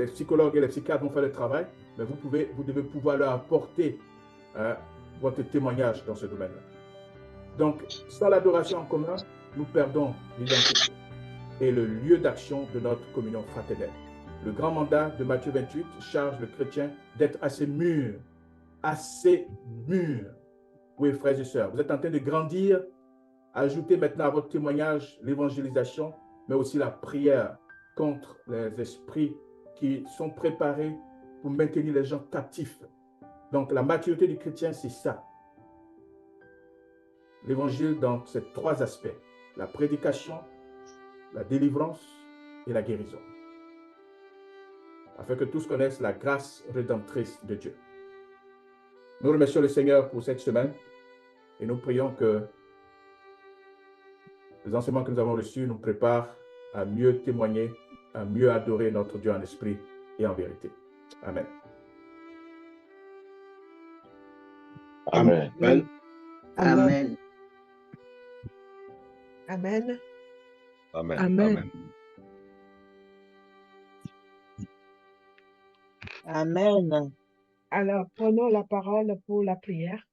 psychologues et les psychiatres vont faire le travail, mais vous devez pouvoir leur apporter votre témoignage dans ce domaine-là. Donc, sans l'adoration en commun, nous perdons l'identité et le lieu d'action de notre communion fraternelle. Le grand mandat de Matthieu 28 charge le chrétien d'être assez mûr. Assez mûr. Oui, frères et sœurs, vous êtes en train de grandir. Ajoutez maintenant à votre témoignage l'évangélisation, mais aussi la prière contre les esprits qui sont préparés pour maintenir les gens captifs. Donc, la maturité du chrétien, c'est ça. L'évangile dans ces trois aspects, la prédication, la délivrance et la guérison, afin que tous connaissent la grâce rédemptrice de Dieu. Nous remercions le Seigneur pour cette semaine et nous prions que les enseignements que nous avons reçus nous préparent à mieux témoigner, à mieux adorer notre Dieu en esprit et en vérité. Amen. Amen. Amen. Amen. Amen. Amen. Amen. Amen. Alors, prenons la parole pour la prière.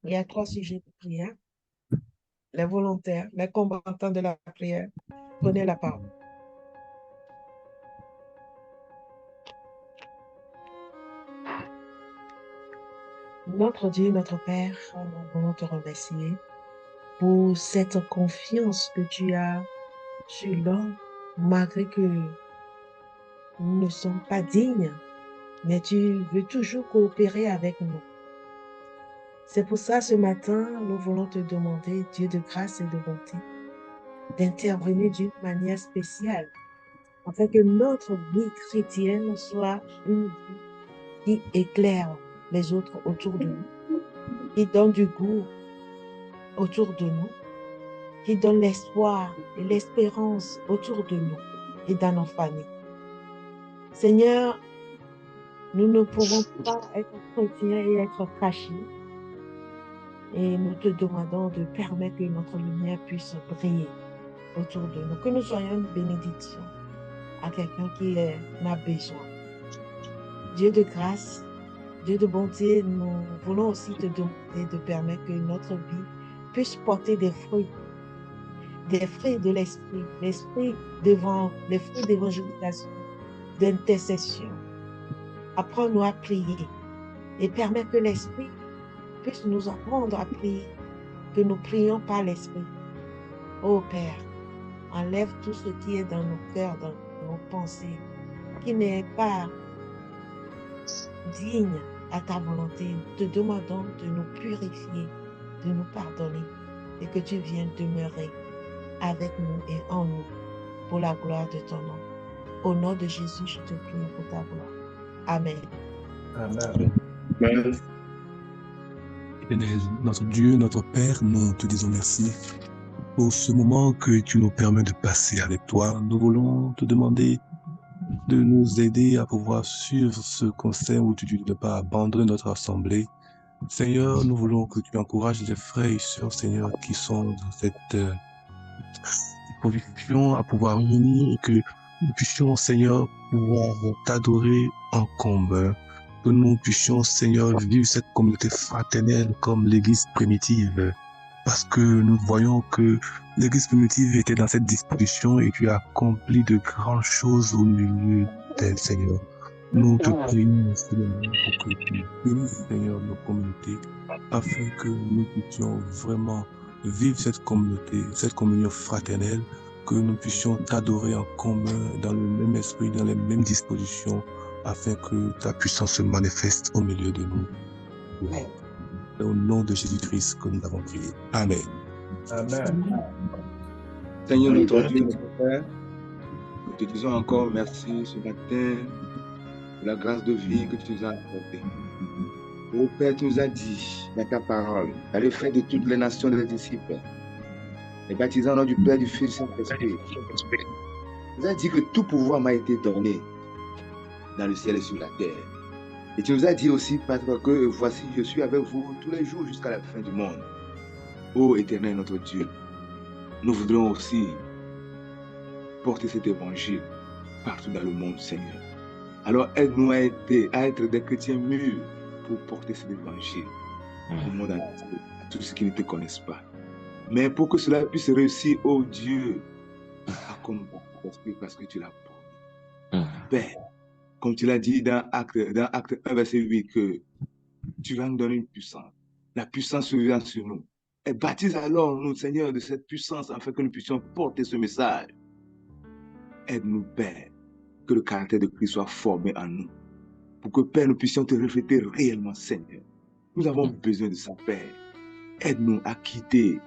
Il y a 3 sujets de prière. Les volontaires, les combattants de la prière. Prenez la parole. Notre Dieu, notre Père, nous voulons te remercier pour cette confiance que tu as sur l'homme, malgré que nous ne sommes pas dignes, mais tu veux toujours coopérer avec nous. C'est pour ça, ce matin, nous voulons te demander, Dieu de grâce et de bonté, d'intervenir d'une manière spéciale, afin que notre vie chrétienne soit une vie qui éclaire les autres autour de nous, qui donne du goût autour de nous, qui donne l'espoir et l'espérance autour de nous et dans nos familles. Seigneur, nous ne pouvons pas être chrétiens et être cachés Et nous te demandons de permettre que notre lumière puisse briller autour de nous, que nous soyons une bénédiction à quelqu'un qui en a besoin. Dieu de grâce, Dieu de bonté, nous voulons aussi te demander de permettre que notre vie puisse porter des fruits de l'esprit, les fruits d'évangélisation, d'intercession. Apprends-nous à prier et permets que l'esprit puisse nous apprendre à prier, que nous prions par l'esprit. Ô Père, enlève tout ce qui est dans nos cœurs, dans nos pensées, qui n'est pas digne à ta volonté. Nous te demandons de nous purifier, de nous pardonner et que tu viennes demeurer avec nous et en nous pour la gloire de ton nom. Au nom de Jésus, je te prie pour ta gloire. Amen. Amen. Amen. Éternel, notre Dieu, notre Père, nous te disons merci pour ce moment que tu nous permets de passer avec toi. Nous voulons te demander de nous aider à pouvoir suivre ce conseil où tu dis de ne pas abandonner notre assemblée. Seigneur, nous voulons que tu encourages les frères et sœurs, Seigneur, qui sont dans cette position à pouvoir unir et que nous puissions, Seigneur, pouvoir t'adorer en commun. Que nous puissions, Seigneur, vivre cette communauté fraternelle comme l'Église primitive. Parce que nous voyons que l'Église primitive était dans cette disposition et tu as accompli de grandes choses au milieu d'elle, Seigneur. Nous te prions, Seigneur, pour que tu bénisses, Seigneur, nos communautés, afin que nous puissions vraiment vivre cette communauté, cette communion fraternelle, que nous puissions t'adorer en commun, dans le même esprit, dans les mêmes dispositions, afin que ta puissance se manifeste au milieu de nous. C'est au nom de Jésus-Christ que nous avons prié. Amen. Amen. Seigneur notre Dieu, notre Père, nous te disons encore merci ce matin pour la grâce de vie que tu nous as accordée. Ô Père, tu nous as dit dans ta parole, allez faire de toutes les nations des disciples, les baptisant au nom du Père, du Fils et du Saint-Esprit. Tu nous as dit que tout pouvoir m'a été donné dans le ciel et sur la terre. Et tu nous as dit aussi, Père, que voici, je suis avec vous tous les jours jusqu'à la fin du monde. Ô Éternel, notre Dieu, nous voudrons aussi porter cet évangile partout dans le monde, Seigneur. Alors aide-nous à être des chrétiens mûrs pour porter cet évangile au monde entier, à tous ceux qui ne te connaissent pas. Mais pour que cela puisse réussir, ô Dieu, accompagne l'esprit parce que tu l'as promis. Père, comme tu l'as dit dans Acte 1, verset 8, que tu vas nous donner une puissance. La puissance vient sur nous. Et baptise alors nous, Seigneur, de cette puissance afin que nous puissions porter ce message. Aide-nous, Père, que le caractère de Christ soit formé en nous. Pour que, Père, nous puissions te refléter réellement, Seigneur. Nous avons besoin de ça, Père. Aide-nous à quitter,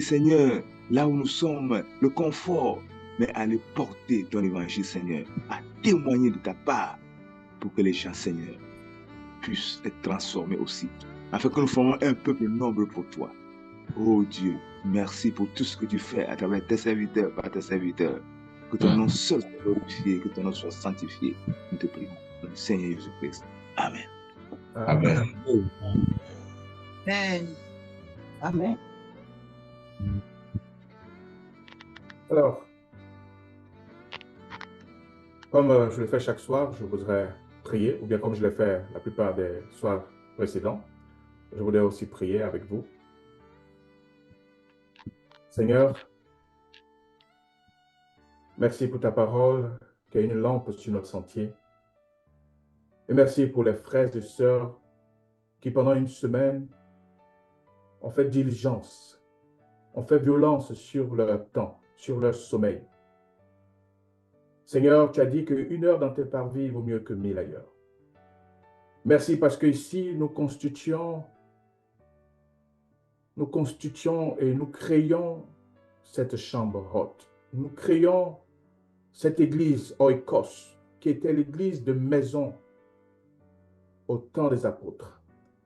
Seigneur, là où nous sommes, le confort, mais à aller porter ton évangile, Seigneur, à témoigner de ta part, pour que les gens, Seigneur, puissent être transformés aussi, afin que nous formons un peuple nombreux pour toi. Oh Dieu, merci pour tout ce que tu fais à travers tes serviteurs, par tes serviteurs. Que ton nom seul soit glorifié, que ton nom soit sanctifié. Nous te prions, dans le Seigneur Jésus-Christ. Amen. Amen. Amen. Amen. Alors, comme je le fais chaque soir, je voudrais prier, ou bien comme je l'ai fait la plupart des soirs précédents, je voudrais aussi prier avec vous. Seigneur, merci pour ta parole qui est une lampe sur notre sentier. Et merci pour les frères et sœurs qui pendant une semaine ont fait diligence, ont fait violence sur leur temps, sur leur sommeil. Seigneur, tu as dit qu'une heure dans tes parvis vaut mieux que 1000 ailleurs. Merci parce que ici nous constituons et nous créons cette chambre haute. Nous créons cette église oikos, qui était l'église de maison au temps des apôtres.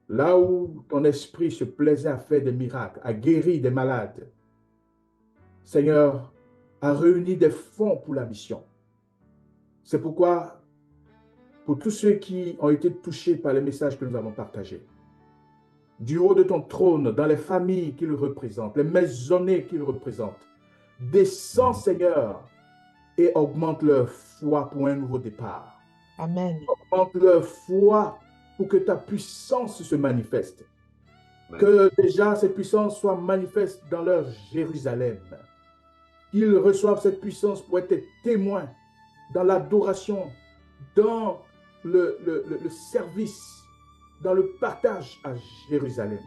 Là où ton esprit se plaisait à faire des miracles, à guérir des malades. Seigneur, a réuni des fonds pour la mission. C'est pourquoi, pour tous ceux qui ont été touchés par les messages que nous avons partagés, du haut de ton trône, dans les familles qu'il représente, les maisonnées qu'il représente. Descends, Seigneur, et augmente leur foi pour un nouveau départ. Amen. Augmente leur foi pour que ta puissance se manifeste. Que déjà cette puissance soit manifeste dans leur Jérusalem. Qu'ils reçoivent cette puissance pour être témoins dans l'adoration, dans le service, dans le partage à Jérusalem.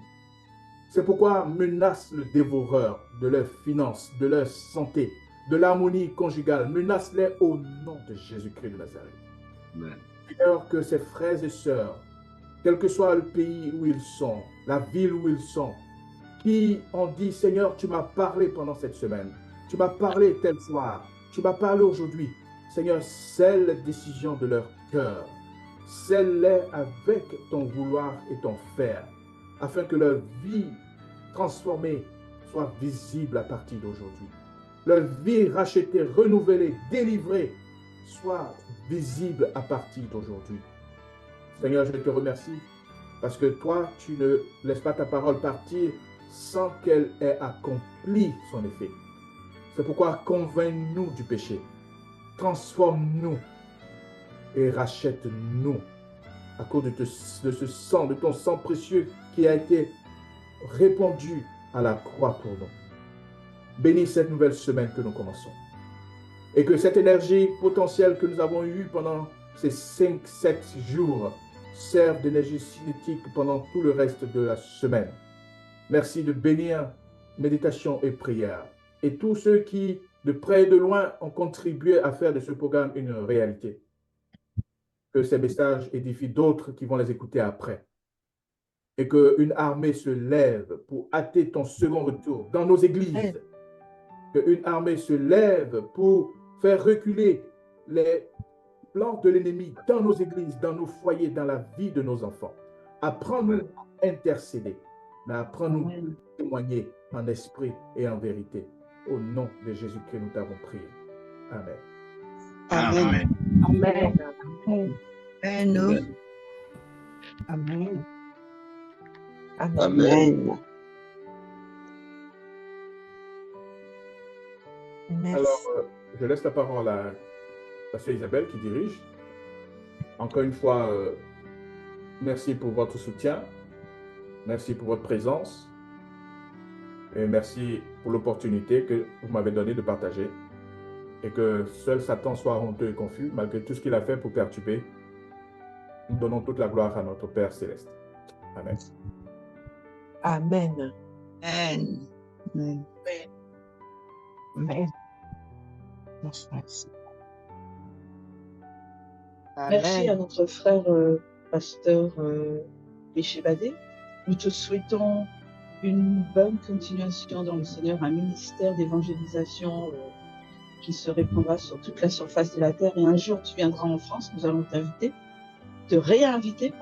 C'est pourquoi menace le dévoreur de leurs finances, de leur santé, de l'harmonie conjugale. Menace-les au nom de Jésus-Christ de Nazareth. Amen. Seigneur, que ses frères et sœurs, quel que soit le pays où ils sont, la ville où ils sont, qui ont dit, Seigneur, tu m'as parlé pendant cette semaine, tu m'as parlé tel soir, tu m'as parlé aujourd'hui. Seigneur, scelle les décisions de leur cœur, scelle-les avec ton vouloir et ton faire, afin que leur vie transformée soit visible à partir d'aujourd'hui. Leur vie rachetée, renouvelée, délivrée, soit visible à partir d'aujourd'hui. Seigneur, je te remercie parce que toi, tu ne laisses pas ta parole partir sans qu'elle ait accompli son effet. C'est pourquoi convainc-nous du péché, transforme-nous et rachète-nous à cause de ce sang, de ton sang précieux qui a été répandu à la croix pour nous. Bénis cette nouvelle semaine que nous commençons. Et que cette énergie potentielle que nous avons eue pendant ces 5-7 jours serve d'énergie cinétique pendant tout le reste de la semaine. Merci de bénir méditation et prière. Et tous ceux qui, de près et de loin, ont contribué à faire de ce programme une réalité. Que ces messages édifient d'autres qui vont les écouter après. Et qu'une armée se lève pour hâter ton second retour dans nos églises. Qu'une armée se lève pour faire reculer les plans de l'ennemi dans nos églises, dans nos foyers, dans la vie de nos enfants. Apprends-nous à intercéder, mais apprends-nous à témoigner en esprit et en vérité. Au nom de Jésus-Christ, nous t'avons prié. Amen. Amen. Amen. Amen. Amen. Amen. Merci. Alors, je laisse la parole à la sœur Isabelle qui dirige. Encore une fois, merci pour votre soutien. Merci pour votre présence. Et merci pour l'opportunité que vous m'avez donnée de partager. Et que seul Satan soit honteux et confus, malgré tout ce qu'il a fait pour perturber. Nous donnons toute la gloire à notre Père Céleste. Amen. Amen. Amen. Amen. Amen. Merci. Merci à notre frère pasteur Béchébadé. Nous te souhaitons une bonne continuation dans le Seigneur, un ministère d'évangélisation qui se répandra sur toute la surface de la terre. Et un jour, tu viendras en France, nous allons te réinviter,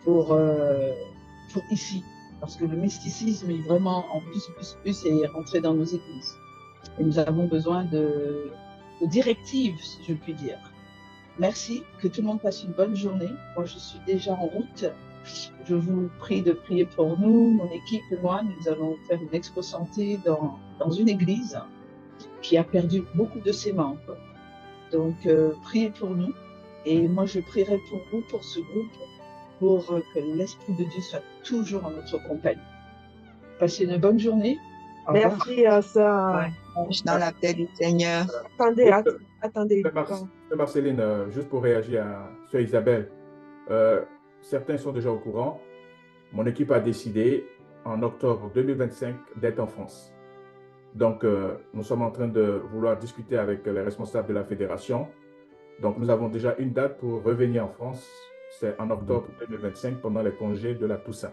pour ici. Parce que le mysticisme est vraiment en plus est rentré dans nos églises. Et nous avons besoin de directives, si je puis dire. Merci, que tout le monde passe une bonne journée. Moi, je suis déjà en route. Je vous prie de prier pour nous, mon équipe et moi. Nous allons faire une expo santé dans une église qui a perdu beaucoup de ses membres. Donc, priez pour nous. Et moi, je prierai pour vous, pour ce groupe, pour que l'Esprit de Dieu soit toujours en notre compagnie. Passez une bonne journée. Merci à ça. Dans la paix du Seigneur. Attendez. Marceline, juste pour réagir à sœur Isabelle, certains sont déjà au courant. Mon équipe a décidé en octobre 2025 d'être en France. Donc, nous sommes en train de vouloir discuter avec les responsables de la fédération. Donc, nous avons déjà une date pour revenir en France. C'est en octobre 2025 pendant les congés de la Toussaint.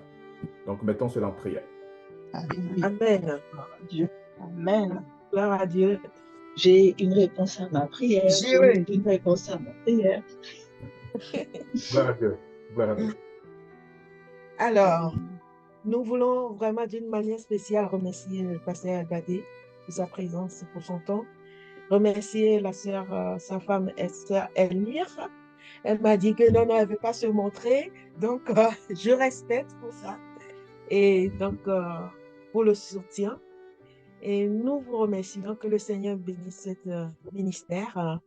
Donc, mettons cela en prière. Amen. Dieu. Amen. Gloire à Dieu. J'ai une réponse à ma prière. Une réponse à ma prière. Gloire à Dieu. Gloire à Dieu. Alors, nous voulons vraiment d'une manière spéciale remercier le pasteur Albadé pour sa présence, pour son temps. Remercier la sœur, sa femme, Esther Elmire. Elle m'a dit que non, elle ne veut pas se montrer. Donc, je respecte pour ça. et donc pour le soutien. Et nous vous remercions que le Seigneur bénisse ce ministère